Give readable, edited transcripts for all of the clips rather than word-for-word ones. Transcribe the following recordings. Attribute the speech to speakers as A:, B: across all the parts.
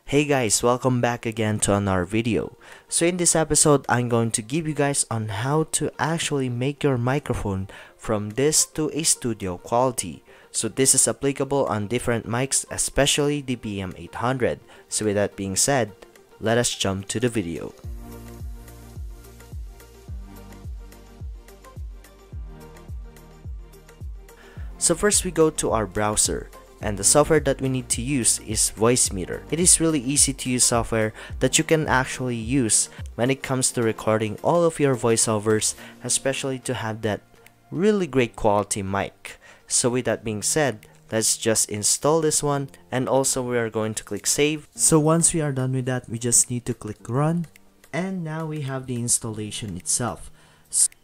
A: Hey guys, welcome back again to another video. So in this episode, I'm going to give you guys on how to actually make your microphone from this to a studio quality. So this is applicable on different mics, especially the BM800. So with that being said, let us jump to the video. So first we go to our browser. And the software that we need to use is Voicemeeter. It is really easy to use software that you can actually use when it comes to recording all of your voiceovers, especially to have that really great quality mic. So with that being said, let's just install this one, and also we are going to click save. So once we are done with that, we just need to click run, and now we have the installation itself.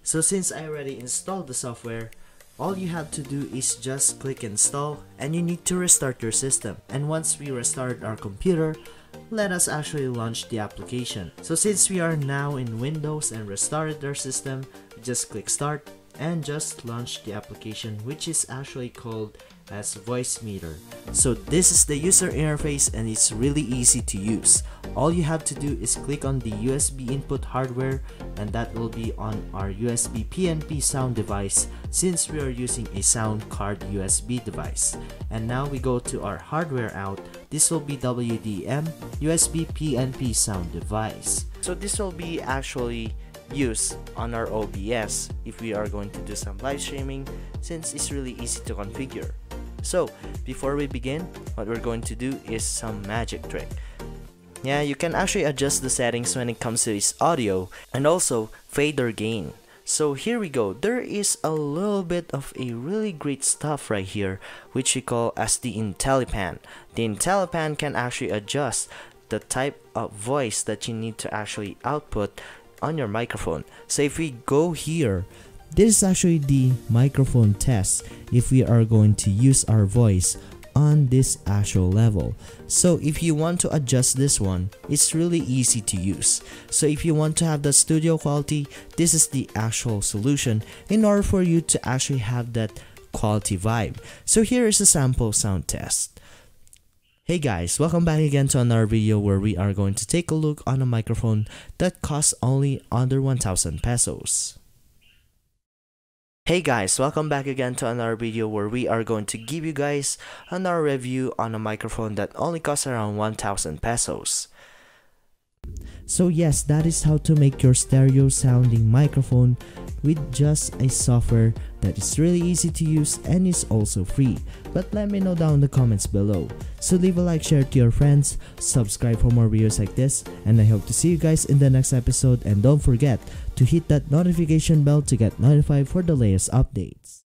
A: So since I already installed the software, all you have to do is just click install, and you need to restart your system. And once we restart our computer, let us actually launch the application. So since we are now in Windows and restarted our system, just click start and just launch the application, which is actually called as Voicemeeter. So this is the user interface and it's really easy to use. All you have to do is click on the USB input hardware, and that will be on our USB PNP sound device, since we are using a sound card USB device. And now we go to our hardware out. This will be WDM USB PNP sound device. So this will be actually used on our OBS if we are going to do some live streaming, since it's really easy to configure. So before we begin, what we're going to do is some magic trick. Yeah, you can actually adjust the settings when it comes to this audio, and also fader gain. So here we go. There is a little bit of a really great stuff right here, which we call as the IntelliPan. The IntelliPan can actually adjust the type of voice that you need to actually output on your microphone. So if we go here, this is actually the microphone test if we are going to use our voice on this actual level. So if you want to adjust this one, it's really easy to use. So if you want to have the studio quality, this is the actual solution in order for you to actually have that quality vibe. So here is a sample sound test. Hey guys, welcome back again to another video where we are going to take a look on a microphone that costs only under 1,000 pesos. Hey guys, welcome back again to another video where we are going to give you guys another review on a microphone that only costs around 1,000 pesos. So yes, that is how to make your stereo sounding microphone with just a software that is really easy to use and is also free. But let me know down in the comments below. So leave a like, share to your friends, subscribe for more videos like this, and I hope to see you guys in the next episode. And don't forget to hit that notification bell to get notified for the latest updates.